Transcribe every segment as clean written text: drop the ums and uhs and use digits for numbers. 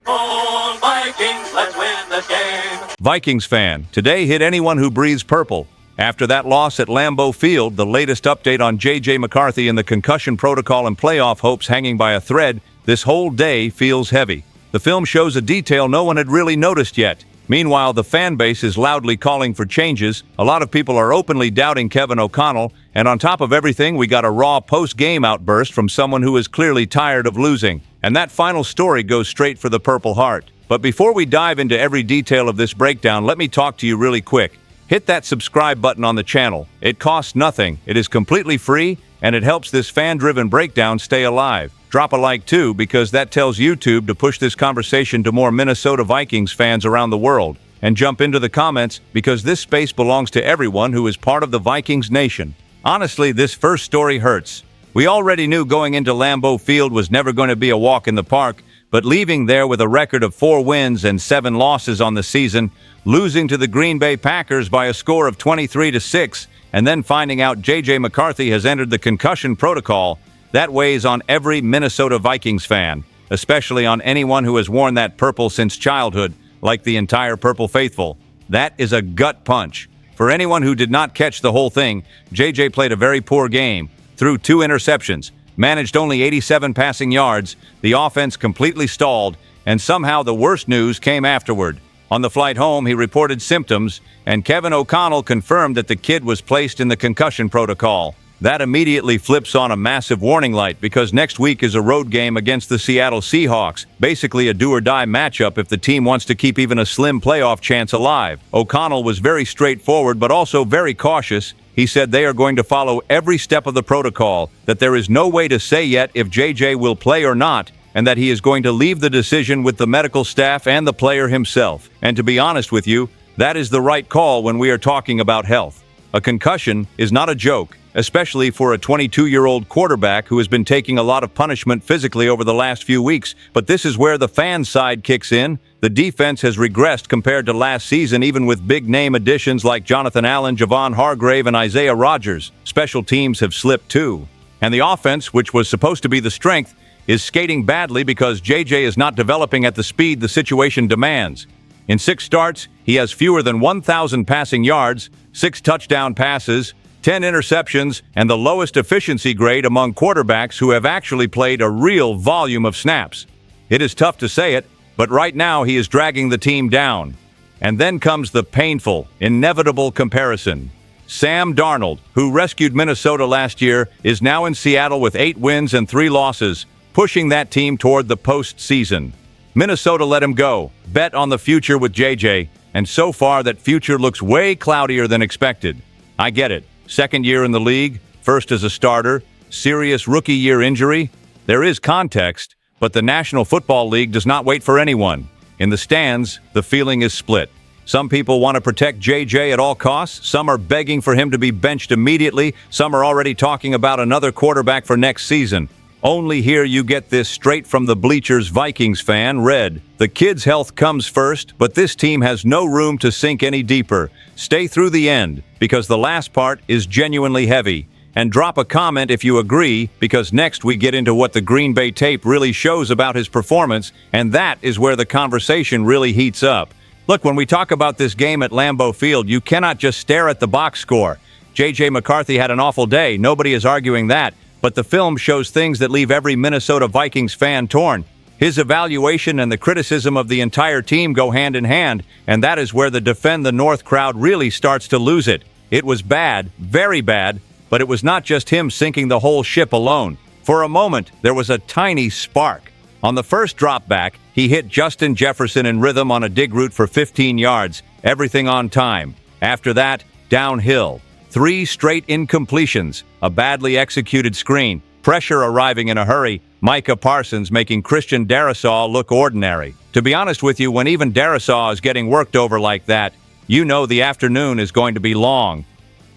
SKOL Vikings, let's win this game. Vikings fan, today hit anyone who breathes purple. After that loss at Lambeau Field, the latest update on J.J. McCarthy and the concussion protocol and playoff hopes hanging by a thread, this whole day feels heavy. The film shows a detail no one had really noticed yet. Meanwhile, the fan base is loudly calling for changes. A lot of people are openly doubting Kevin O'Connell, and on top of everything, we got a raw post-game outburst from someone who is clearly tired of losing. And that final story goes straight for the Purple Heart. But before we dive into every detail of this breakdown, let me talk to you really quick. Hit that subscribe button on the channel. It costs nothing, it is completely free, and it helps this fan-driven breakdown stay alive. Drop a like too, because that tells YouTube to push this conversation to more Minnesota Vikings fans around the world. And jump into the comments, because this space belongs to everyone who is part of the Vikings nation. Honestly, this first story hurts. We already knew going into Lambeau Field was never going to be a walk in the park, but leaving there with a record of 4 wins and 7 losses on the season, losing to the Green Bay Packers by a score of 23-6, and then finding out J.J. McCarthy has entered the concussion protocol, that weighs on every Minnesota Vikings fan, especially on anyone who has worn that purple since childhood, like the entire Purple Faithful. That is a gut punch. For anyone who did not catch the whole thing, J.J. played a very poor game, threw 2 interceptions, managed only 87 passing yards, the offense completely stalled, and somehow the worst news came afterward. On the flight home, he reported symptoms, and Kevin O'Connell confirmed that the kid was placed in the concussion protocol. That immediately flips on a massive warning light, because next week is a road game against the Seattle Seahawks, basically a do-or-die matchup if the team wants to keep even a slim playoff chance alive. O'Connell was very straightforward but also very cautious. He said they are going to follow every step of the protocol, that there is no way to say yet if JJ will play or not, and that he is going to leave the decision with the medical staff and the player himself. And to be honest with you, that is the right call when we are talking about health. A concussion is not a joke, especially for a 22-year-old quarterback who has been taking a lot of punishment physically over the last few weeks. But this is where the fan side kicks in. The defense has regressed compared to last season, even with big-name additions like Jonathan Allen, Javon Hargrave, and Isaiah Rodgers. Special teams have slipped too. And the offense, which was supposed to be the strength, is skating badly because JJ is not developing at the speed the situation demands. In 6 starts, he has fewer than 1,000 passing yards, 6 touchdown passes, 10 interceptions, and the lowest efficiency grade among quarterbacks who have actually played a real volume of snaps. It is tough to say it, but right now he is dragging the team down. And then comes the painful, inevitable comparison. Sam Darnold, who rescued Minnesota last year, is now in Seattle with 8 wins and 3 losses, pushing that team toward the postseason. Minnesota let him go, bet on the future with JJ, and so far that future looks way cloudier than expected. I get it. 2nd year in the league, first as a starter, serious rookie year injury. There is context, but the National Football League does not wait for anyone. In the stands, the feeling is split. Some people want to protect JJ at all costs. Some are begging for him to be benched immediately. Some are already talking about another quarterback for next season. Only here you get this straight from the bleachers. Vikings fan read, "The kid's health comes first, but this team has no room to sink any deeper. Stay through the end, because the last part is genuinely heavy. And drop a comment if you agree, because next we get into what the Green Bay tape really shows about his performance, and that is where the conversation really heats up." Look, when we talk about this game at Lambeau Field, you cannot just stare at the box score. J.J. McCarthy had an awful day. Nobody is arguing that. But the film shows things that leave every Minnesota Vikings fan torn. His evaluation and the criticism of the entire team go hand in hand, and that is where the Defend the North crowd really starts to lose it. It was bad, very bad, but it was not just him sinking the whole ship alone. For a moment, there was a tiny spark. On the first drop back, he hit Justin Jefferson in rhythm on a dig route for 15 yards, everything on time. After that, downhill. 3 straight incompletions, a badly executed screen, pressure arriving in a hurry, Micah Parsons making Christian Darrisaw look ordinary. To be honest with you, when even Darrisaw is getting worked over like that, you know the afternoon is going to be long.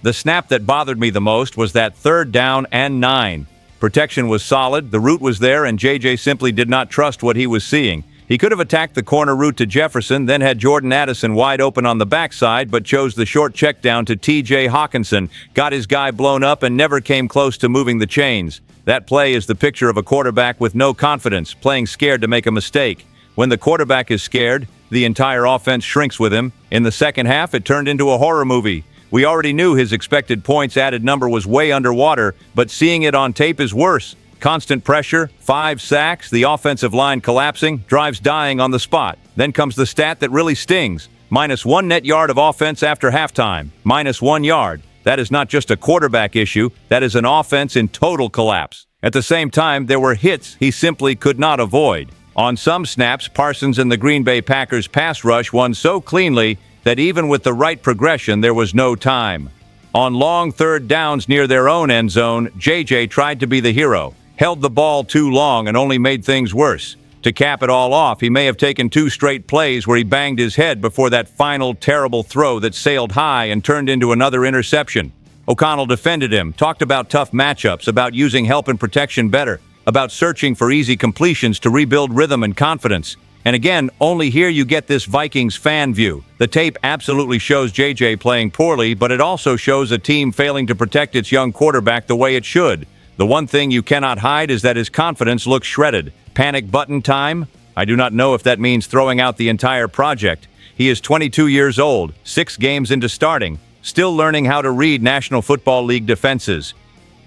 The snap that bothered me the most was that 3rd down and 9. Protection was solid, the route was there, and JJ simply did not trust what he was seeing. He could have attacked the corner route to Jefferson, then had Jordan Addison wide open on the backside, but chose the short check down to T.J. Hawkinson, got his guy blown up, and never came close to moving the chains. That play is the picture of a quarterback with no confidence, playing scared to make a mistake. When the quarterback is scared, the entire offense shrinks with him. In the second half, it turned into a horror movie. We already knew his expected points added number was way underwater, but seeing it on tape is worse. Constant pressure, 5 sacks, the offensive line collapsing, drives dying on the spot. Then comes the stat that really stings. -1 net yard of offense after halftime. -1 yard. That is not just a quarterback issue, that is an offense in total collapse. At the same time, there were hits he simply could not avoid. On some snaps, Parsons and the Green Bay Packers pass rush won so cleanly that even with the right progression, there was no time. On long third downs near their own end zone, JJ tried to be the hero, held the ball too long and only made things worse. To cap it all off, he may have taken 2 straight plays where he banged his head before that final terrible throw that sailed high and turned into another interception. O'Connell defended him, talked about tough matchups, about using help and protection better, about searching for easy completions to rebuild rhythm and confidence. And again, only here you get this Vikings fan view. The tape absolutely shows JJ playing poorly, but it also shows a team failing to protect its young quarterback the way it should. The one thing you cannot hide is that his confidence looks shredded. Panic button time? I do not know if that means throwing out the entire project. He is 22 years old, 6 games into starting, still learning how to read National Football League defenses.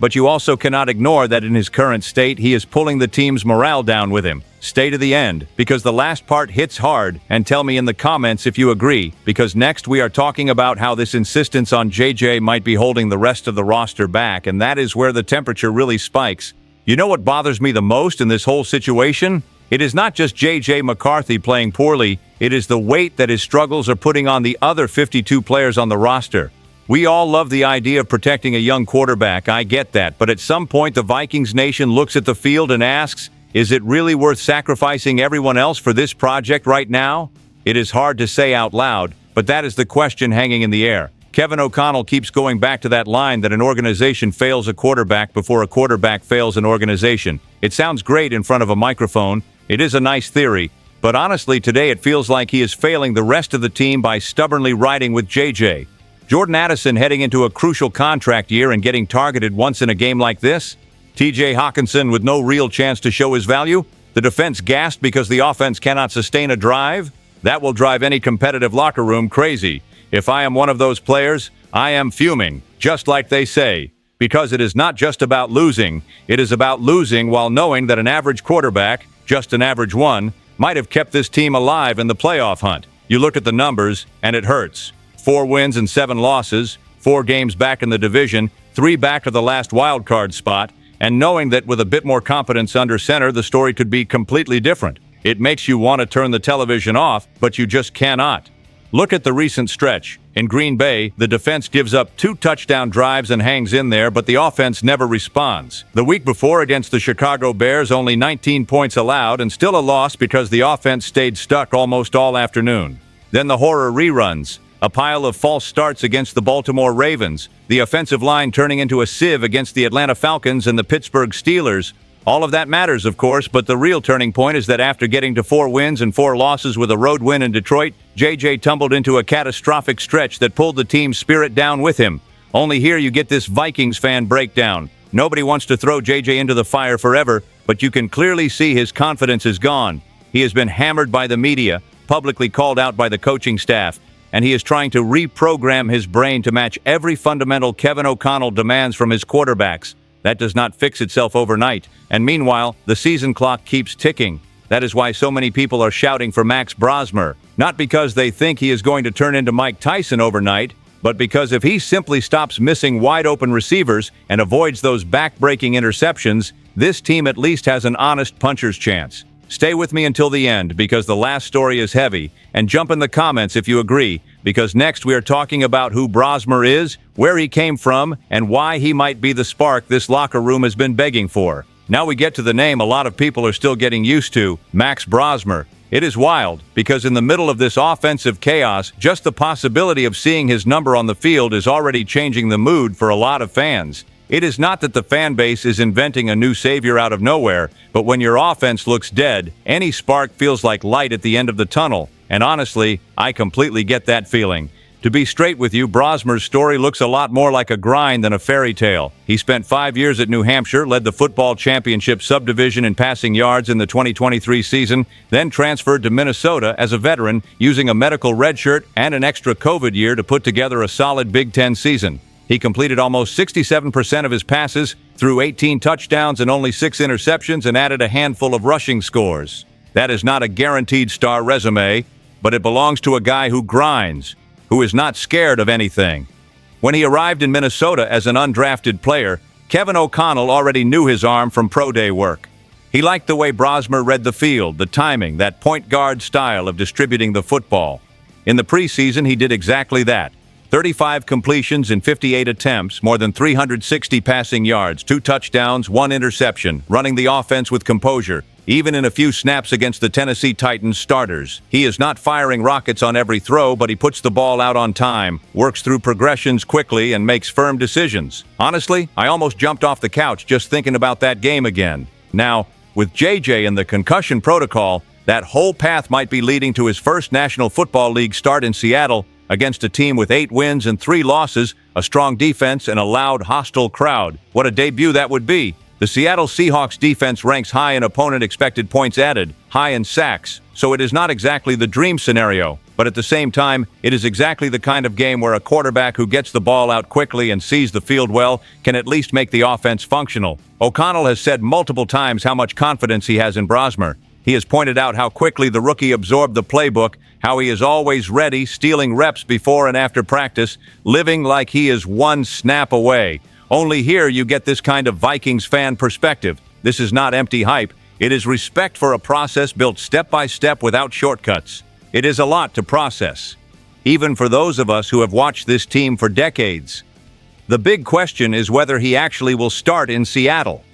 But you also cannot ignore that in his current state, he is pulling the team's morale down with him. Stay to the end, because the last part hits hard, and tell me in the comments if you agree, because next we are talking about how this insistence on JJ might be holding the rest of the roster back, and that is where the temperature really spikes. You know what bothers me the most in this whole situation? It is not just JJ McCarthy playing poorly, it is the weight that his struggles are putting on the other 52 players on the roster. We all love the idea of protecting a young quarterback, I get that, but at some point the Vikings nation looks at the field and asks, is it really worth sacrificing everyone else for this project right now? It is hard to say out loud, but that is the question hanging in the air. Kevin O'Connell keeps going back to that line that an organization fails a quarterback before a quarterback fails an organization. It sounds great in front of a microphone. It is a nice theory, but honestly today it feels like he is failing the rest of the team by stubbornly riding with JJ. Jordan Addison heading into a crucial contract year and getting targeted once in a game like this? TJ Hawkinson with no real chance to show his value? The defense gassed because the offense cannot sustain a drive? That will drive any competitive locker room crazy. If I am one of those players, I am fuming, just like they say. Because it is not just about losing, it is about losing while knowing that an average quarterback, just an average one, might have kept this team alive in the playoff hunt. You look at the numbers, and it hurts. 4 wins and 7 losses, 4 games back in the division, 3 back to the last wildcard spot, and knowing that with a bit more confidence under center, the story could be completely different. It makes you want to turn the television off, but you just cannot. Look at the recent stretch. In Green Bay, the defense gives up 2 touchdown drives and hangs in there, but the offense never responds. The week before against the Chicago Bears, only 19 points allowed and still a loss because the offense stayed stuck almost all afternoon. Then the horror reruns. A pile of false starts against the Baltimore Ravens, the offensive line turning into a sieve against the Atlanta Falcons and the Pittsburgh Steelers. All of that matters, of course, but the real turning point is that after getting to 4 wins and 4 losses with a road win in Detroit, JJ tumbled into a catastrophic stretch that pulled the team's spirit down with him. Only here you get this Vikings fan breakdown. Nobody wants to throw JJ into the fire forever, but you can clearly see his confidence is gone. He has been hammered by the media, publicly called out by the coaching staff, and he is trying to reprogram his brain to match every fundamental Kevin O'Connell demands from his quarterbacks. That does not fix itself overnight, and meanwhile, the season clock keeps ticking. That is why so many people are shouting for Max Brosmer, not because they think he is going to turn into Mike Tyson overnight, but because if he simply stops missing wide-open receivers and avoids those back-breaking interceptions, this team at least has an honest puncher's chance. Stay with me until the end, because the last story is heavy, and jump in the comments if you agree, because next we are talking about who Brosmer is, where he came from, and why he might be the spark this locker room has been begging for. Now we get to the name a lot of people are still getting used to, Max Brosmer. It is wild, because in the middle of this offensive chaos, just the possibility of seeing his number on the field is already changing the mood for a lot of fans. It is not that the fan base is inventing a new savior out of nowhere, but when your offense looks dead, any spark feels like light at the end of the tunnel. And honestly, I completely get that feeling. To be straight with you, Brosmer's story looks a lot more like a grind than a fairy tale. He spent 5 years at New Hampshire, led the football championship subdivision in passing yards in the 2023 season, then transferred to Minnesota as a veteran, using a medical redshirt and an extra COVID year to put together a solid Big Ten season. He completed almost 67% of his passes, threw 18 touchdowns and only 6 interceptions, and added a handful of rushing scores. That is not a guaranteed star resume, but it belongs to a guy who grinds, who is not scared of anything. When he arrived in Minnesota as an undrafted player, Kevin O'Connell already knew his arm from pro day work. He liked the way Brosmer read the field, the timing, that point guard style of distributing the football. In the preseason, he did exactly that. 35 completions in 58 attempts, more than 360 passing yards, 2 touchdowns, 1 interception, running the offense with composure, even in a few snaps against the Tennessee Titans starters. He is not firing rockets on every throw, but he puts the ball out on time, works through progressions quickly, and makes firm decisions. Honestly, I almost jumped off the couch just thinking about that game again. Now, with JJ in the concussion protocol, that whole path might be leading to his first National Football League start in Seattle, against a team with 8 wins and 3 losses, a strong defense, and a loud, hostile crowd. What a debut that would be. The Seattle Seahawks defense ranks high in opponent expected points added, high in sacks, so it is not exactly the dream scenario. But at the same time, it is exactly the kind of game where a quarterback who gets the ball out quickly and sees the field well can at least make the offense functional. O'Connell has said multiple times how much confidence he has in Brosmer. He has pointed out how quickly the rookie absorbed the playbook, how he is always ready, stealing reps before and after practice, living like he is one snap away. Only here you get this kind of Vikings fan perspective. This is not empty hype. It is respect for a process built step by step without shortcuts. It is a lot to process, even for those of us who have watched this team for decades. The big question is whether he actually will start in Seattle.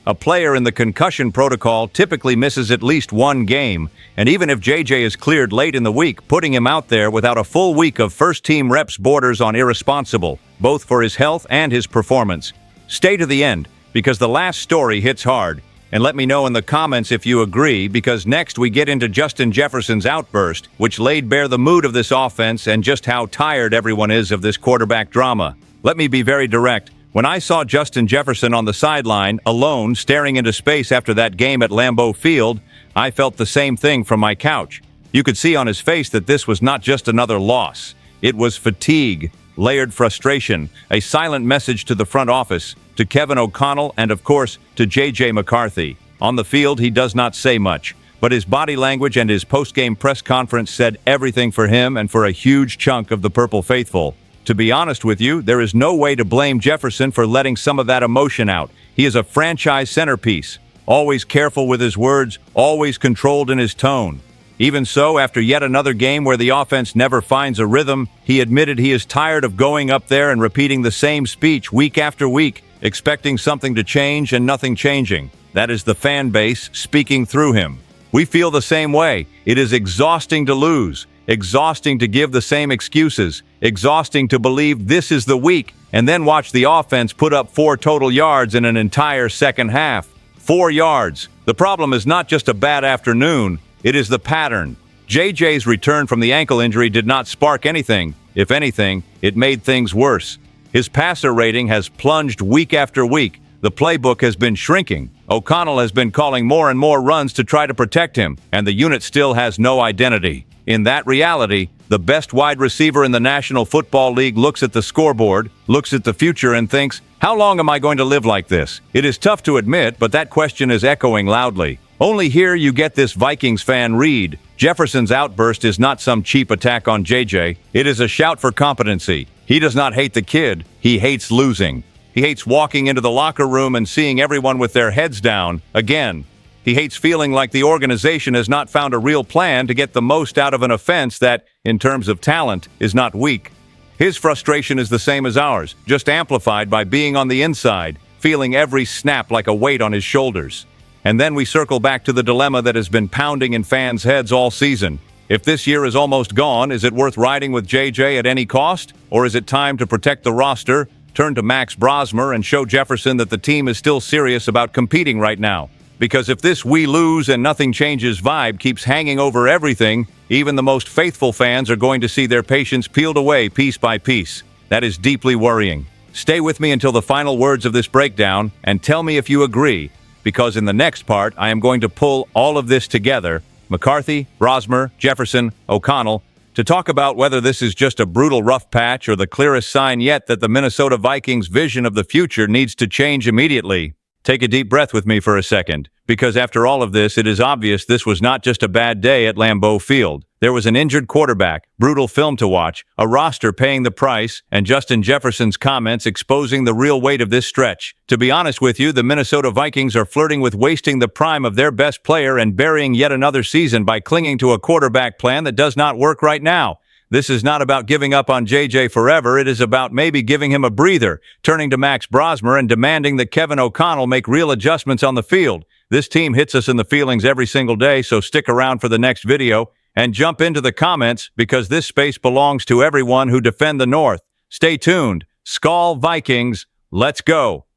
A player in the concussion protocol typically misses at least 1 game, and even if JJ is cleared late in the week, putting him out there without a full week of first-team reps borders on irresponsible, both for his health and his performance. Stay to the end, because the last story hits hard, and let me know in the comments if you agree, because next we get into Justin Jefferson's outburst, which laid bare the mood of this offense and just how tired everyone is of this quarterback drama. Let me be very direct. When I saw Justin Jefferson on the sideline, alone, staring into space after that game at Lambeau Field, I felt the same thing from my couch. You could see on his face that this was not just another loss. It was fatigue, layered frustration, a silent message to the front office, to Kevin O'Connell, and of course, to J.J. McCarthy. On the field, he does not say much, but his body language and his post-game press conference said everything for him and for a huge chunk of the Purple Faithful. To be honest with you, there is no way to blame Jefferson for letting some of that emotion out. He is a franchise centerpiece, always careful with his words, always controlled in his tone. Even so, after yet another game where the offense never finds a rhythm, he admitted he is tired of going up there and repeating the same speech week after week, expecting something to change and nothing changing. That is the fan base speaking through him. We feel the same way. It is exhausting to lose. Exhausting to give the same excuses, exhausting to believe this is the week, and then watch the offense put up 4 total yards in an entire second half. 4 yards. The problem is not just a bad afternoon, it is the pattern. JJ's return from the ankle injury did not spark anything. If anything, it made things worse. His passer rating has plunged week after week. The playbook has been shrinking. O'Connell has been calling more and more runs to try to protect him, and the unit still has no identity. In that reality, the best wide receiver in the National Football League looks at the scoreboard, looks at the future, and thinks, how long am I going to live like this? It is tough to admit, but that question is echoing loudly. Only here you get this Vikings fan read. Jefferson's outburst is not some cheap attack on JJ. It is a shout for competency. He does not hate the kid. He hates losing. He hates walking into the locker room and seeing everyone with their heads down again. He hates feeling like the organization has not found a real plan to get the most out of an offense that, in terms of talent, is not weak. His frustration is the same as ours, just amplified by being on the inside, feeling every snap like a weight on his shoulders. And then we circle back to the dilemma that has been pounding in fans' heads all season. If this year is almost gone, is it worth riding with JJ at any cost? Or is it time to protect the roster, turn to Max Brosmer, and show Jefferson that the team is still serious about competing right now? Because if this "we lose and nothing changes" vibe keeps hanging over everything, even the most faithful fans are going to see their patience peeled away piece by piece. That is deeply worrying. Stay with me until the final words of this breakdown and tell me if you agree, because in the next part I am going to pull all of this together, McCarthy, Brosmer, Jefferson, O'Connell, to talk about whether this is just a brutal rough patch or the clearest sign yet that the Minnesota Vikings' vision of the future needs to change immediately. Take a deep breath with me for a second, because after all of this, it is obvious this was not just a bad day at Lambeau Field. There was an injured quarterback, brutal film to watch, a roster paying the price, and Justin Jefferson's comments exposing the real weight of this stretch. To be honest with you, the Minnesota Vikings are flirting with wasting the prime of their best player and burying yet another season by clinging to a quarterback plan that does not work right now. This is not about giving up on JJ forever. It is about maybe giving him a breather, turning to Max Brosmer and demanding that Kevin O'Connell make real adjustments on the field. This team hits us in the feelings every single day, so stick around for the next video and jump into the comments because this space belongs to everyone who defend the North. Stay tuned. SKOL Vikings, let's go.